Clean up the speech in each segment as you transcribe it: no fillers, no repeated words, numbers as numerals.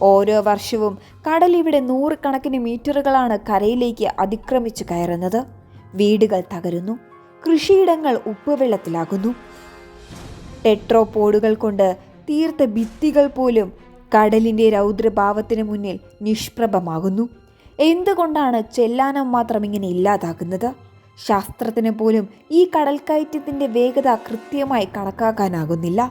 ഓരോ വർഷവും കടൽ ഇവിടെ നൂറുകണക്കിന് മീറ്ററുകളാണ് കരയിലേക്ക് അതിക്രമിച്ചു കയറുന്നത്. വീടുകൾ തകരുന്നു, കൃഷിയിടങ്ങൾ ഉപ്പുവെള്ളത്തിലാകുന്നു. ടെട്രോപോഡുകൾ കൊണ്ട് തീർത്ത ഭിത്തികൾ പോലും കടലിൻ്റെ രൗദ്രഭാവത്തിന് മുന്നിൽ നിഷ്പ്രഭമാകുന്നു. എന്തുകൊണ്ടാണ് ചെല്ലാനം മാത്രം ഇങ്ങനെ ഇല്ലാതാകുന്നത്? ശാസ്ത്രത്തിന് പോലും ഈ കടൽക്കയറ്റത്തിൻ്റെ വേഗത കൃത്യമായി കണക്കാക്കാനാകുന്നില്ല.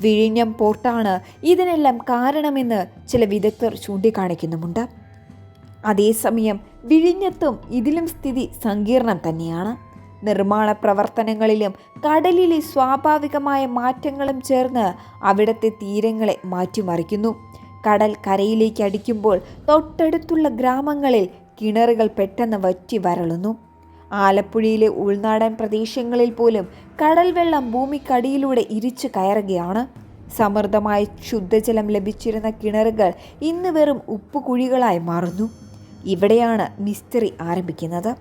വിഴിഞ്ഞം പോർട്ടാണ് ഇതിനെല്ലാം കാരണമെന്ന് ചില വിദഗ്ധർ ചൂണ്ടിക്കാണിക്കുന്നുമുണ്ട്. അതേസമയം വിഴിഞ്ഞത്തും ഇതിലും സ്ഥിതി സങ്കീർണം തന്നെയാണ്. നിർമ്മാണ പ്രവർത്തനങ്ങളിലും കടലിലെ സ്വാഭാവികമായ മാറ്റങ്ങളും ചേർന്ന് അവിടുത്തെ തീരങ്ങളെ മാറ്റിമറിക്കുന്നു. കടൽ കരയിലേക്ക് അടിക്കുമ്പോൾ തൊട്ടടുത്തുള്ള ഗ്രാമങ്ങളിൽ കിണറുകൾ പെട്ടെന്ന് വറ്റി വരളുന്നു. ആലപ്പുഴയിലെ ഉൾനാടൻ പ്രദേശങ്ങളിൽ പോലും കടൽ വെള്ളം ഭൂമിക്കടിയിലൂടെ ഇരിച്ചു കയറുകയാണ്. സമൃദ്ധമായ ശുദ്ധജലം ലഭിച്ചിരുന്ന കിണറുകൾ ഇന്ന് വെറും ഉപ്പുകുഴികളായി മാറുന്നു. ഇവിടെയാണ് മിസ്റ്ററി ആരംഭിക്കുന്നത്.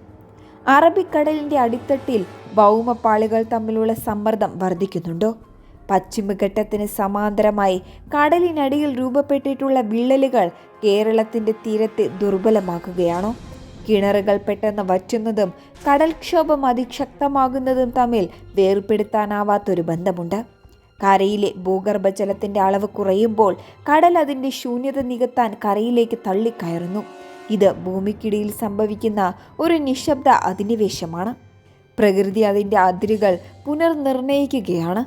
അറബിക്കടലിൻ്റെ അടിത്തട്ടിൽ ഭൗമപാളികൾ തമ്മിലുള്ള സമ്മർദ്ദം വർദ്ധിക്കുന്നുണ്ടോ? പശ്ചിമഘട്ടത്തിന് സമാന്തരമായി കടലിനടിയിൽ രൂപപ്പെട്ടിട്ടുള്ള വിള്ളലുകൾ കേരളത്തിൻ്റെ തീരത്തെ ദുർബലമാക്കുകയാണോ? കിണറുകൾ പെട്ടെന്ന് വറ്റുന്നതും കടൽക്ഷോഭം അതിശക്തമാകുന്നതും തമ്മിൽ വേർപെടുത്താനാവാത്തൊരു ബന്ധമുണ്ട്. കരയിലെ ഭൂഗർഭജലത്തിൻ്റെ അളവ് കുറയുമ്പോൾ കടൽ അതിൻ്റെ ശൂന്യത നികത്താൻ കരയിലേക്ക് തള്ളിക്കയറുന്നു. ഇത് ഭൂമിക്കിടയിൽ സംഭവിക്കുന്ന ഒരു നിശബ്ദ അധിനിവേശമാണ്. പ്രകൃതി അതിൻ്റെ അതിരുകൾ പുനർനിർണയിക്കുകയാണ്.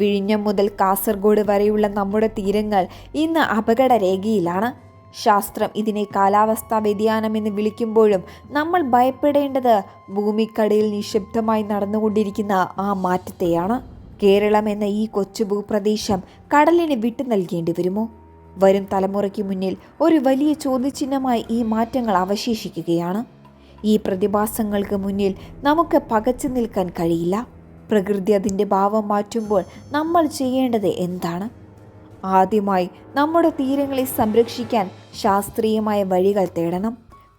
വിഴിഞ്ഞം മുതൽ കാസർഗോഡ് വരെയുള്ള നമ്മുടെ തീരങ്ങൾ ഇന്ന് അപകടരേഖയിലാണ്. ശാസ്ത്രം ഇതിനെ കാലാവസ്ഥാ വ്യതിയാനമെന്ന് വിളിക്കുമ്പോഴും നമ്മൾ ഭയപ്പെടേണ്ടത് ഭൂമിക്കടിയിൽ നിശബ്ദമായി നടന്നുകൊണ്ടിരിക്കുന്ന ആ മാറ്റത്തെയാണ്. കേരളം എന്ന ഈ കൊച്ചു ഭൂപ്രദേശം കടലിന് വിട്ടു നൽകേണ്ടി വരുമോ? വരും തലമുറയ്ക്ക് മുന്നിൽ ഒരു വലിയ ചോദ്യചിഹ്നമായി ഈ മാറ്റങ്ങൾ അവശേഷിക്കുകയാണ്. ഈ പ്രതിഭാസങ്ങൾക്ക് മുന്നിൽ നമുക്ക് പകച്ചു നിൽക്കാൻ കഴിയില്ല. പ്രകൃതി അതിൻ്റെ ഭാവം മാറ്റുമ്പോൾ നമ്മൾ ചെയ്യേണ്ടത് എന്താണ്? ആദ്യമായി നമ്മുടെ തീരങ്ങളെ സംരക്ഷിക്കാൻ ശാസ്ത്രീയമായ വഴികൾ തേടണം.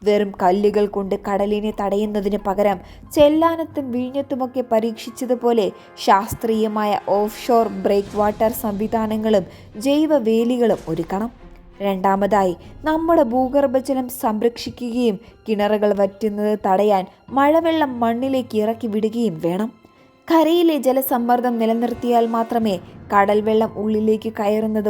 വെറും കല്ലുകൾ കൊണ്ട് കടലിനെ തടയുന്നതിന് പകരം ചെല്ലാനത്തും വിഴിഞ്ഞത്തുമൊക്കെ പരീക്ഷിച്ചതുപോലെ ശാസ്ത്രീയമായ ഓഫ് ഷോർ ബ്രേക്ക് വാട്ടർ സംവിധാനങ്ങളും ജൈവവേലികളും ഒരുക്കണം. രണ്ടാമതായി നമ്മുടെ ഭൂഗർഭജലം സംരക്ഷിക്കുകയും കിണറുകൾ വറ്റുന്നത് തടയാൻ മഴവെള്ളം മണ്ണിലേക്ക് ഇറക്കി വിടുകയും വേണം. കരയിലെ ജലസമ്മർദ്ദം നിലനിർത്തിയാൽ മാത്രമേ കടൽ വെള്ളം ഉള്ളിലേക്ക് കയറുന്നത്